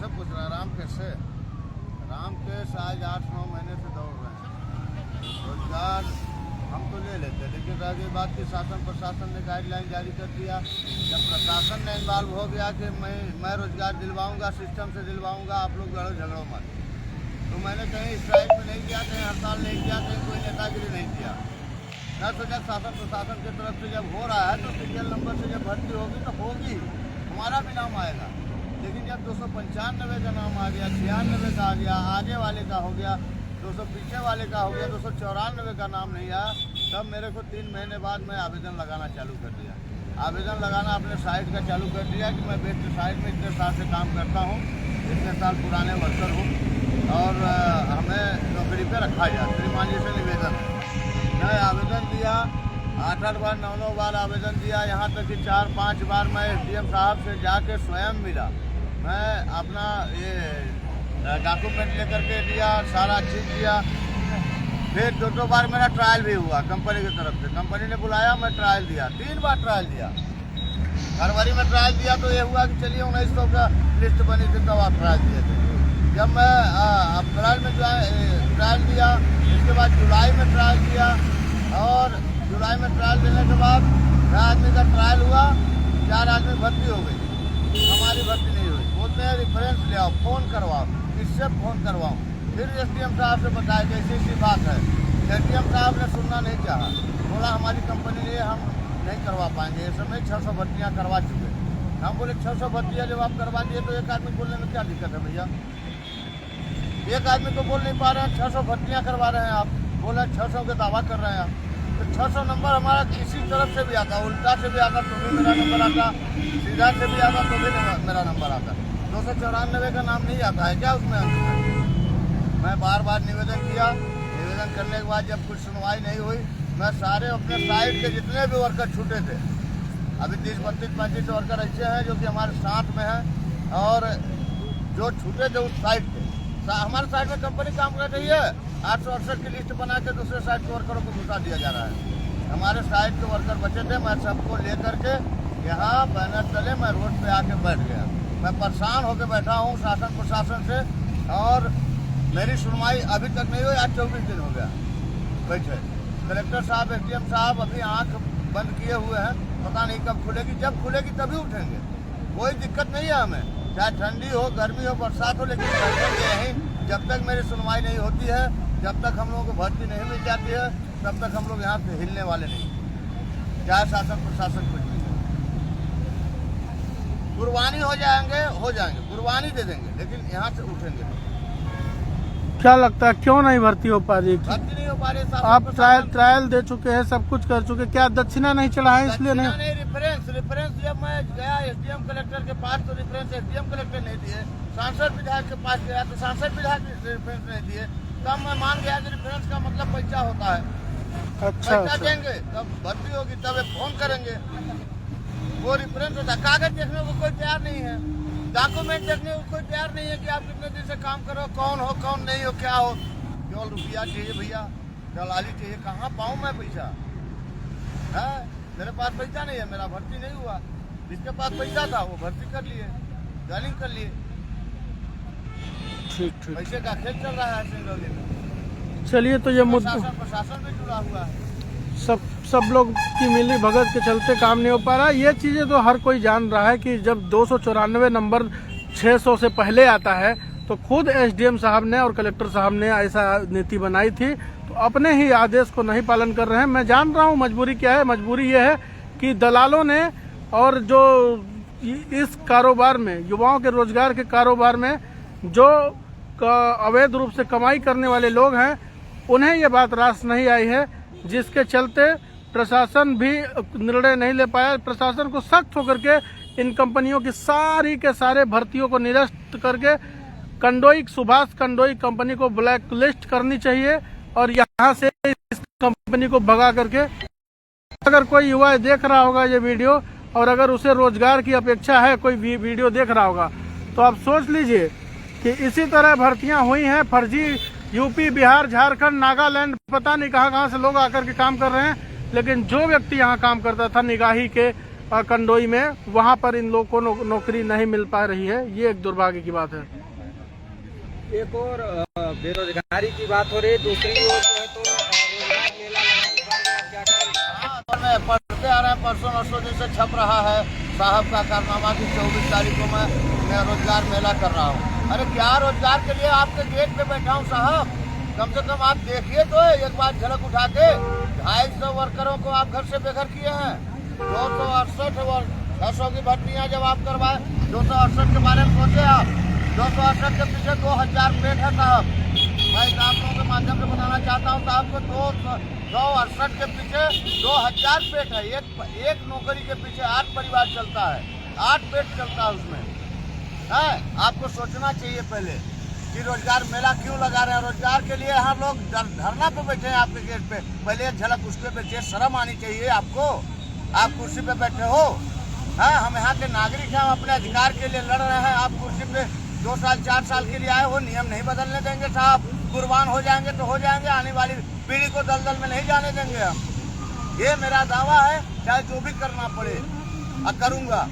कैसे पूछ रहे हैं? राम कैसे? रामकेश आज 8-9 महीने से दौड़ रहे हैं। रोजगार हम तो ले लेते, लेकिन रह गई बात की शासन प्रशासन ने गाइडलाइन जारी कर दिया। जब प्रशासन ने इन्वॉल्व हो गया कि मैं रोजगार दिलवाऊंगा, सिस्टम से दिलवाऊंगा, आप लोग लड़ो झगड़ो मत, तो मैंने कहीं स्ट्राइक में नहीं किया, कहीं हड़ताल नहीं किया, कहीं कोई नेतागिरी नहीं किया। मैं सोचा शासन प्रशासन की तरफ से जब हो रहा है तो सीरियल नंबर से जब भर्ती होगी तो होगी, हमारा भी नाम आएगा। लेकिन जब 295 का नाम आ गया, 96 का आ गया, आगे वाले का हो गया, 200 पीछे वाले का हो गया, 294 का नाम नहीं आया, तब मेरे को 3 महीने बाद मैं आवेदन लगाना चालू कर दिया। आवेदन लगाना अपने साइट का चालू कर दिया कि मैं बेस्ट साइट में इतने साल से काम करता हूँ, इतने साल पुराने वर्कर हूँ और हमें नौकरी पे रखा जाए। श्रीमान जी से निवेदन है। मैं आवेदन दिया, 8-8 बार 9-9 बार आवेदन दिया, यहाँ तक कि 4-5 बार मैं SDM साहब से जाके स्वयं मिला। मैं अपना ये डॉक्यूमेंट लेकर के दिया, सारा चीज़ दिया। फिर 2 बार मेरा ट्रायल भी हुआ कंपनी की तरफ से, कंपनी ने बुलाया, मैं ट्रायल दिया, 3 बार ट्रायल दिया। फरवरी में ट्रायल दिया तो ये हुआ कि चलिए 1900 का लिस्ट बनी थी, तब आप ट्रायल दिए थे। जब मैं अप्रैल में ट्रायल दिया, इसके बाद जुलाई में ट्रायल दिया, और जुलाई में ट्रायल देने के बाद 6 आदमी का ट्रायल हुआ, 4 आदमी भर्ती हो गई, हमारी भर्ती नहीं हुई। बोलते हैं रिफरेंस ले आओ, फ़ोन करवाओ, किससे फ़ोन करवाऊँ? फिर SDM साहब से बताया कि ऐसी बात है। SDM साहब ने सुनना नहीं चाहा, बोला हमारी कंपनी ने हम नहीं करवा पाएंगे, इस समय 600 भर्तियाँ करवा चुके। हम बोले 600 भर्तियाँ जब आप करवा दिए तो एक आदमी बोलने में क्या दिक्कत है भैया? एक आदमी तो बोल नहीं पा रहे हैं, 600 भर्तियाँ करवा रहे हैं आप, बोला 600 का दावा कर रहे हैं आप। तो 600 नंबर हमारा किसी तरफ से भी आता, उल्टा से भी आता तो भी मेरा नंबर आता, सीधा से भी आता तो भी मेरा नंबर आता। 294 का नाम नहीं आता है क्या उसमें? मैं बार बार निवेदन किया, निवेदन करने के बाद जब कुछ सुनवाई नहीं हुई, मैं सारे अपने साइड के जितने भी वर्कर छूटे थे, अभी 30-32-35 वर्कर ऐसे हैं जो कि हमारे साथ में हैं, और जो छूटे थे उस साइड पे, हमारे साइड में कंपनी काम कर रही है, 868 की लिस्ट बना के दूसरे साइड के वर्करों को घुसा दिया जा रहा है। हमारे साइड के वर्कर बचे थे, मैं सबको ले करके यहाँ बैनर तले मैं रोड पे आके बैठ गया। मैं परेशान होकर बैठा हूँ शासन प्रशासन से, और मेरी सुनवाई अभी तक नहीं हुई। आज 24 दिन हो गया बैठे। कलेक्टर साहब, SDM साहब अभी आँख बंद किए हुए हैं, पता नहीं कब खुलेगी, जब खुलेगी तभी उठेंगे। कोई दिक्कत नहीं है हमें, चाहे ठंडी हो, गर्मी हो, बरसात हो, लेकिन बैठेंगे यहीं जब तक मेरी सुनवाई नहीं होती है, जब तक हम लोगों को भर्ती नहीं मिल जाती है, तब तक हम लोग यहाँ से हिलने वाले नहीं, चाहे शासन प्रशासन कुछ भी। कुर्बानी हो जाएंगे, कुर्बानी दे देंगे, लेकिन यहाँ से उठेंगे। क्या लगता है क्यों नहीं भर्ती हो पा रही? भर्ती नहीं हो पा रही। आप ट्रायल दे चुके हैं, सब कुछ कर चुके, क्या दक्षिणा नहीं चढ़ा है इसलिए नहीं? रिफरेंस जब मैं गया SDM कलेक्टर के पास तो रिफरेंस SDM कलेक्टर नहीं दिए, सांसद विधायक के पास गया तो सांसद विधायक रिफरेंस नहीं दिए, तब मैं मान गया कि रिफरेंस का मतलब पैसा होता है। अच्छा, पैसा देंगे तब भर्ती होगी, तब फोन करेंगे। वो रिफरेंस होता है, कागज देखने को कोई तैयार नहीं है, डॉक्यूमेंट देखने को कोई तैयार नहीं है कि आप कितने दिन से काम करो, कौन हो कौन नहीं हो, क्या हो। केवल रुपया चाहिए भैया, दलाली चाहिए। कहाँ पाऊँ मैं पैसा? है मेरे पास पैसा नहीं है, मेरा भर्ती नहीं हुआ। जिसके पास पैसा था वो भर्ती कर लिए, ज्वाइनिंग कर लिए। ठीक पैसे का खेल चल रहा है सिंगरौली में। चलिए, तो ये मुद्दा प्रशासन भी जुड़ा हुआ है, सब लोग की मिली भगत के चलते काम नहीं हो पा रहा। ये चीजें तो हर कोई जान रहा है कि जब 294 नंबर 600 से पहले आता है तो खुद SDM साहब ने और कलेक्टर साहब ने ऐसा नीति बनाई थी, तो अपने ही आदेश को नहीं पालन कर रहे हैं। मैं जान रहा हूँ मजबूरी क्या है। मजबूरी ये है कि दलालों ने और जो इस कारोबार में, युवाओं के रोजगार के कारोबार में जो अवैध रूप से कमाई करने वाले लोग हैं, उन्हें ये बात रास नहीं आई है, जिसके चलते प्रशासन भी निर्णय नहीं ले पाया। प्रशासन को सख्त होकर के इन कंपनियों की सारी के सारे भर्तियों को निरस्त करके सुभाष कंडोई कंपनी को ब्लैक लिस्ट करनी चाहिए, और यहाँ से इस कंपनी को भगा करके, अगर कोई युवा देख रहा होगा ये वीडियो और अगर उसे रोजगार की अपेक्षा है, कोई वीडियो देख रहा होगा, तो आप सोच लीजिए कि इसी तरह भर्तियां हुई हैं। फर्जी यूपी, बिहार, झारखंड, नागालैंड, पता नहीं कहाँ से लोग आकर के काम कर रहे हैं, लेकिन जो व्यक्ति यहाँ काम करता था निगाही के कंडोई में, वहाँ पर इन लोगों को नौकरी नहीं मिल पा रही है। ये एक दुर्भाग्य की बात है। एक और बेरोजगारी की बात हो रही है, दूसरी ओर जो है तो रोजगार मेला लगाने के बारे में आप क्या कहेंगे? हाँ, पढ़ते आ रहे हैं, परसों नरसों दिन से छप रहा है साहब का कारनामा की 24 तारीख को मैं रोजगार मेला कर रहा हूँ। अरे क्या रोजगार के लिए आपके गेट पे बैठा हूँ साहब, कम से कम आप देखिए तो एक बार झलक उठा के। 250 वर्करों को आप घर से बेघर किए हैं। 268 और 600 की भर्तियाँ जब आप करवाए, 268 के बारे में सोचे आप। 268 के पीछे 2000 पेट है साहब। मैं आप लोगों के माध्यम से बताना चाहता हूँ साहब को, 268 के पीछे 2000 पेट है। एक नौकरी के पीछे 8 परिवार चलता है, 8 पेट चलता है उसमें है। आपको सोचना चाहिए पहले कि रोजगार मेला क्यों लगा रहे हैं। रोजगार के लिए हम लोग धरना पे बैठे हैं आपके गेट पे। पहले एक झलक उसके पे शर्म आनी चाहिए आपको। आप कुर्सी पे बैठे हो, हाँ, हम यहाँ के नागरिक हैं, हम अपने अधिकार के लिए लड़ रहे हैं। आप कुर्सी पे 2 साल 4 साल के लिए आए हो, नियम नहीं बदलने देंगे साहब। कुर्बान हो जाएंगे तो हो जाएंगे, आने वाली पीढ़ी को दलदल में नहीं जाने देंगे हम। ये मेरा दावा है, चाहे जो भी करना पड़े, करूँगा।